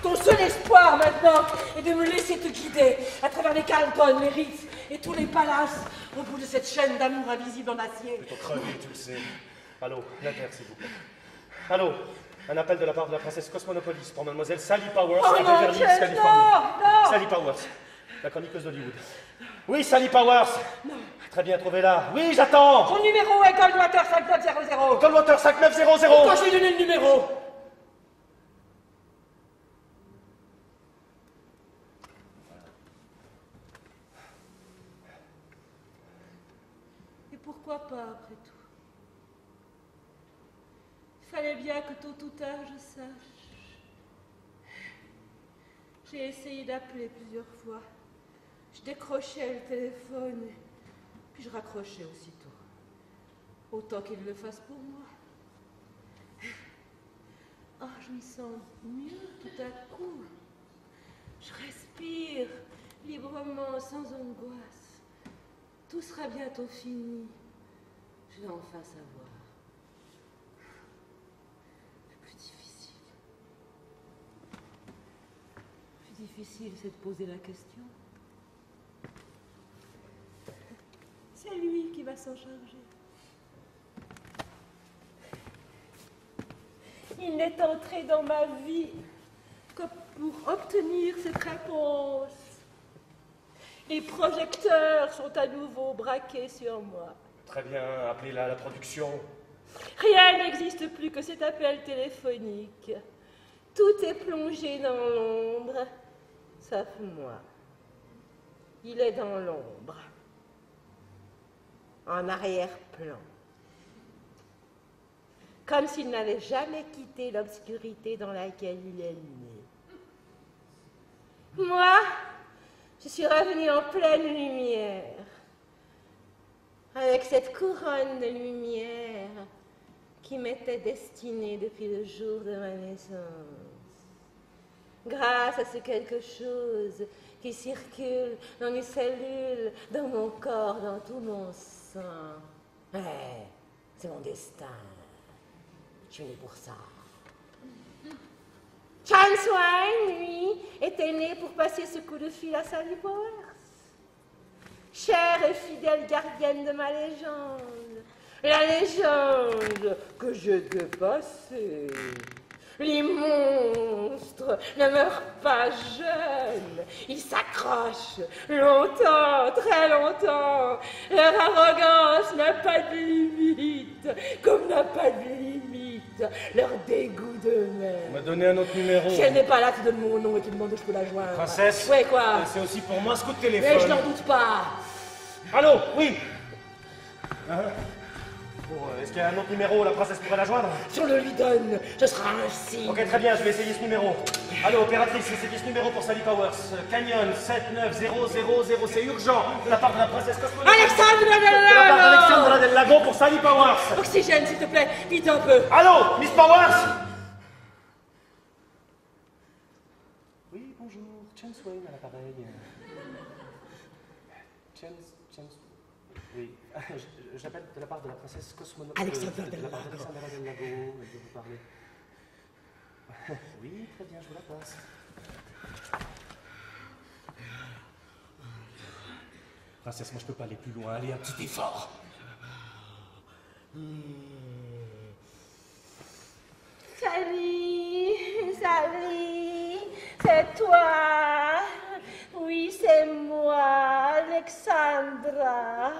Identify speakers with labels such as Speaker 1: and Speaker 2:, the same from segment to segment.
Speaker 1: Ton seul espoir maintenant est de me laisser te guider à travers les Carlton, les Ritz et tous les palaces au bout de cette chaîne d'amour invisible en acier.
Speaker 2: Plutôt crevé, tu le sais. Allô, l'Inter, s'il vous plaît. Allô, un appel de la part de la princesse Cosmonopolis pour mademoiselle Sally Powers
Speaker 1: à
Speaker 2: Beverly Hills, Californie.
Speaker 1: Non.
Speaker 2: Sally Powers, la chroniqueuse d'Hollywood. Oui, Sally Powers. Non. Très bien, trouvez-la. Oui, j'attends.
Speaker 1: Son numéro est Goldwater 5900.
Speaker 2: Goldwater 5900.
Speaker 1: Pourquoi je lui ai donné le numéro? Et pourquoi pas, après tout? Il fallait bien que tôt ou tard je sache. J'ai essayé d'appeler plusieurs fois. Je décrochais le téléphone, puis je raccrochais aussitôt. Autant qu'il le fasse pour moi. Oh, je me sens mieux tout à coup. Je respire librement, sans angoisse. Tout sera bientôt fini. Je vais enfin savoir. Difficile, c'est de poser la question. C'est lui qui va s'en charger. Il n'est entré dans ma vie que pour obtenir cette réponse. Les projecteurs sont à nouveau braqués sur moi.
Speaker 2: Très bien, appelez-la à la production.
Speaker 1: Rien n'existe plus que cet appel téléphonique. Tout est plongé dans l'ombre. Sauf moi. Il est dans l'ombre, en arrière-plan, comme s'il n'avait jamais quitté l'obscurité dans laquelle il est né. Moi, je suis revenue en pleine lumière, avec cette couronne de lumière qui m'était destinée depuis le jour de ma naissance. Grâce à ce quelque chose qui circule dans les cellules, dans mon corps, dans tout mon sang. Ouais, c'est mon destin. Je suis née pour ça. Chan Swain, lui, était né pour passer ce coup de fil à Sally Powers. Chère et fidèle gardienne de ma légende. La légende que j'ai dépassée. Les monstres ne meurent pas jeunes, ils s'accrochent longtemps, très longtemps. Leur arrogance n'a pas de limite, comme n'a pas de limite leur dégoût d'eux-mêmes.
Speaker 2: On m'a donné un autre numéro.
Speaker 1: Si elle n'est pas là, tu donnes mon nom et tu demandes où je peux la joindre.
Speaker 2: Princesse.
Speaker 1: Ouais, quoi?
Speaker 2: C'est aussi pour moi ce coup de téléphone.
Speaker 1: Mais je n'en doute pas.
Speaker 2: Allô, oui. Bon, est-ce qu'il y a un autre numéro, la princesse pourrait la joindre?
Speaker 1: Si on le lui donne, ce sera un signe.
Speaker 2: Ok, très bien, je vais essayer ce numéro. Allô, opératrice, c'est ce numéro pour Sally Powers. Canyon 79000, c'est urgent. De la part de la princesse Cosmo.
Speaker 1: Alexandra
Speaker 2: De la part d'Alexandra Del Lago pour Sally Powers.
Speaker 1: Oxygène, s'il te plaît, vite un peu.
Speaker 2: Allô, Miss Powers? Oui, bonjour, Chen Swain à l'appareil. Chen... Oui, j'appelle de la part de la princesse Cosmo.
Speaker 1: Alexandra
Speaker 2: Del Lago. Elle veut vous parler. Oui, très bien, je vous la passe. Princesse, moi je peux pas aller plus loin, allez, un petit effort.
Speaker 1: Sally, c'est toi. Oui, c'est moi, Alexandra.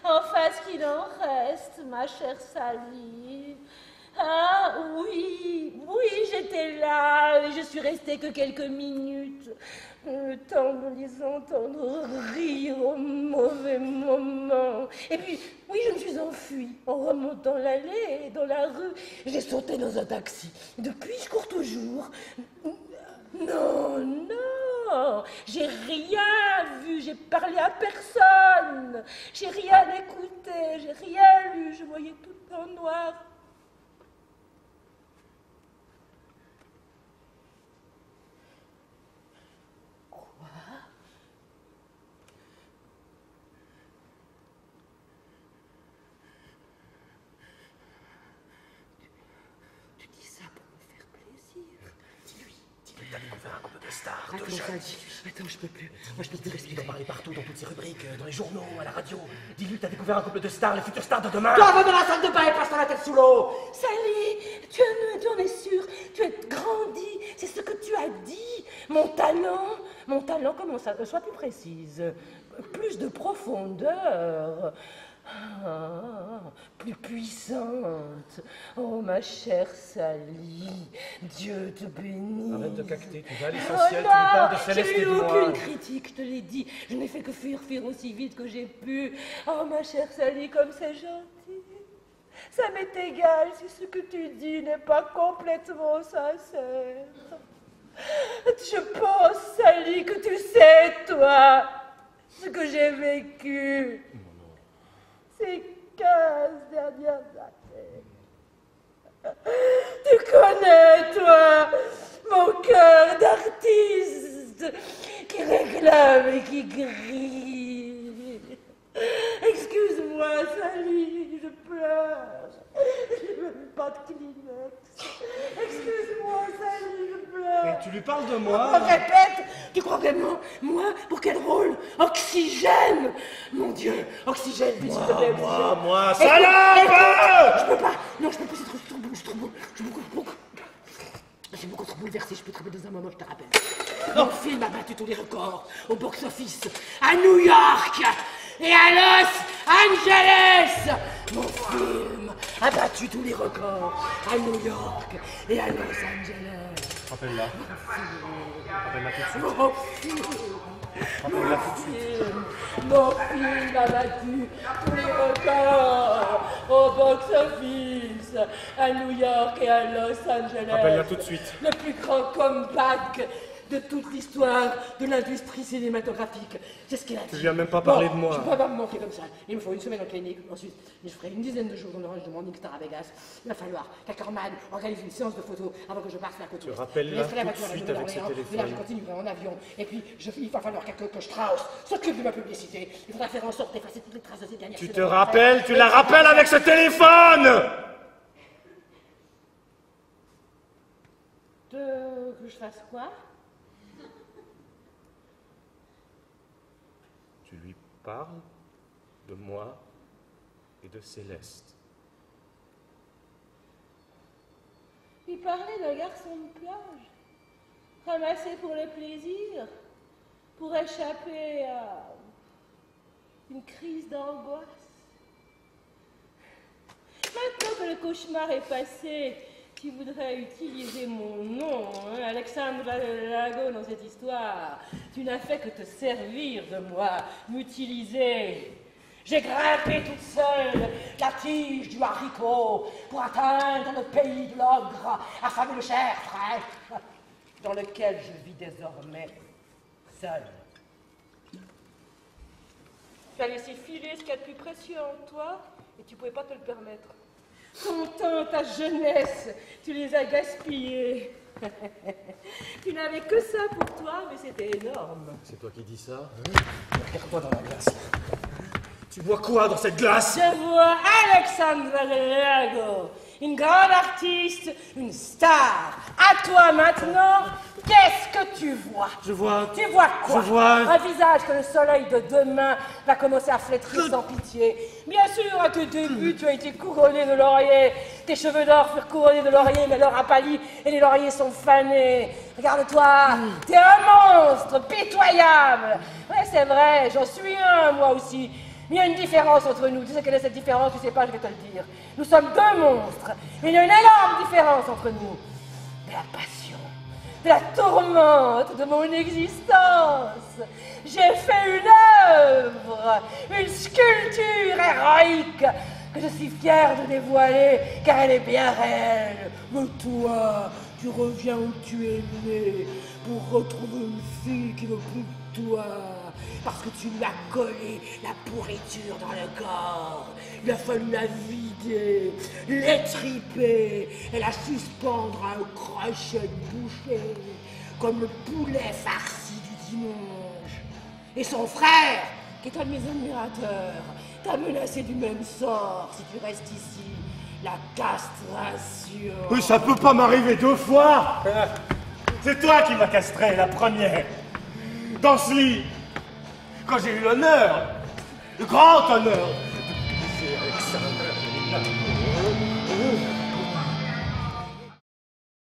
Speaker 1: Enfin, ce qu'il en reste, ma chère Sally. Ah oui, j'étais là, et je suis restée que quelques minutes. Le temps de les entendre rire au mauvais moment. Et puis, oui, je me suis enfuie en remontant l'allée et dans la rue. J'ai sauté dans un taxi. Depuis, je cours toujours. Non, j'ai rien vu, j'ai parlé à personne. J'ai rien écouté, j'ai rien lu, je voyais tout en noir.
Speaker 2: Attends, je peux plus. Moi, je peux plus respirer. Il en parler partout, dans toutes ces rubriques, dans les journaux, à la radio. Dis-lui que t'as découvert un couple de stars, les futures stars de demain.
Speaker 3: Toi, va dans la salle de bain et passe la tête sous l'eau.
Speaker 1: Sally, tu en es sûr, tu es grandi, c'est ce que tu as dit. Mon talent, comment ça, sois plus précise, plus de profondeur. Plus puissante. Oh, ma chère Sally, Dieu te bénisse.
Speaker 2: Arrête de cacter, tu vas à l'essentiel, tu lui parles de Céleste et de moi.
Speaker 1: J'ai eu aucune critique, je te l'ai dit. Je n'ai fait que fuir aussi vite que j'ai pu. Oh, ma chère Sally, comme c'est gentil. Ça m'est égal si ce que tu dis n'est pas complètement sincère. Je pense, Sally, que tu sais, toi, ce que j'ai vécu. Ces 15 dernières années. Tu connais, toi, mon cœur d'artiste qui réclame et qui crie. Excuse-moi, Sally, je pleure. Je ne veux pas de Kleenex. Excuse-moi, Sally, je pleure.
Speaker 2: Et tu lui parles de moi?
Speaker 1: Oh, répète, tu crois vraiment, moi, pour quel rôle? Oxygène. Mon Dieu, oxygène, s'il te plaît, oxygène.
Speaker 2: Moi, salope!
Speaker 1: Je peux pas, non, je peux plus, c'est trop beau, c'est trop beau. Je suis beaucoup trop bouleversée, je peux te rappeler dans un moment, je te rappelle. Mon film a battu tous les records au box-office, à New York et à Los Angeles. Mon film a battu tous les records à New York et à Los Angeles.
Speaker 2: Rappelle-la. Rappelle-la tout de suite.
Speaker 1: Mon film.
Speaker 2: Rappelle-la tout de suite.
Speaker 1: Mon film a battu tous les records au box-office à New York et à Los Angeles.
Speaker 2: Rappelle-la tout de suite.
Speaker 1: Le plus grand comeback de toute l'histoire de l'industrie cinématographique. C'est ce qu'il a dit.
Speaker 2: Tu viens même pas parler de moi.
Speaker 1: Je ne peux pas me manquer comme ça. Il me faut une semaine en clinique. Ensuite, je ferai une dizaine de jours dans l'orange de Morning Star à Vegas. Il va falloir qu'Ackerman organise une séance de photos avant que je parte la côte ouest.
Speaker 2: Rappelle-la
Speaker 1: Je laisserai la
Speaker 2: tout de
Speaker 1: voiture à la
Speaker 2: suite
Speaker 1: Nouvelle
Speaker 2: avec ce
Speaker 1: Orléans,
Speaker 2: téléphone.
Speaker 1: et là, je continuerai en avion. Et puis, il va falloir que Strauss s'occupe de ma publicité. Il faudra faire en sorte d'effacer toutes les traces de ces dernières
Speaker 2: Tu
Speaker 1: semaines.
Speaker 2: te rappelles? Tu la rappelles avec ce téléphone!
Speaker 1: Que je fasse quoi?
Speaker 2: Tu lui parles de moi et de Céleste.
Speaker 1: Il parlait d'un garçon de plage, ramassé pour le plaisir, pour échapper à une crise d'angoisse. Maintenant que le cauchemar est passé, tu voudrais utiliser mon nom, hein, Alexandra Lago, dans cette histoire. Tu n'as fait que te servir de moi, m'utiliser. J'ai grimpé toute seule la tige du haricot pour atteindre le pays de l'ogre, affamé de chair fraîche, dans lequel je vis désormais seule. Tu as laissé filer ce qu'il y a de plus précieux en toi et tu ne pouvais pas te le permettre. Ton temps, ta jeunesse, tu les as gaspillés. Tu n'avais que ça pour toi, mais c'était énorme.
Speaker 2: C'est toi qui dis ça, hein? Regarde-toi dans la glace. Tu bois quoi dans cette glace?
Speaker 1: Je vois Alexandra Lago, une grande artiste, une star. À toi maintenant, qu'est-ce que tu vois?
Speaker 2: Je vois...
Speaker 1: Tu vois quoi?
Speaker 2: Je vois...
Speaker 1: Un visage que le soleil de demain va commencer à flétrir sans pitié. Bien sûr, à tes débuts, tu as été couronné de lauriers. Tes cheveux d'or furent couronnés de lauriers, mais l'or a pâli et les lauriers sont fanés. Regarde-toi, t'es un monstre pitoyable. Ouais, c'est vrai, j'en suis un, moi aussi. Il y a une différence entre nous. Tu sais quelle est cette différence? Tu sais pas, je vais te le dire. Nous sommes deux monstres. Il y a une énorme différence entre nous. De la passion, de la tourmente de mon existence. J'ai fait une œuvre, une sculpture héroïque que je suis fière de dévoiler, car elle est bien réelle. Mais toi, tu reviens où tu es né pour retrouver une fille qui veut plus de toi. Parce que tu lui as collé la pourriture dans le corps. Il a fallu la vider, l'étriper et la suspendre à un crochet de boucher, comme le poulet farci du dimanche. Et son frère, qui est un de mes admirateurs, t'a menacé du même sort si tu restes ici. La castration.
Speaker 2: Mais ça peut pas m'arriver deux fois! C'est toi qui m'as castré, la première. Dans ce lit. Quand j'ai eu l'honneur, le grand honneur, de coucher avec Alexandre.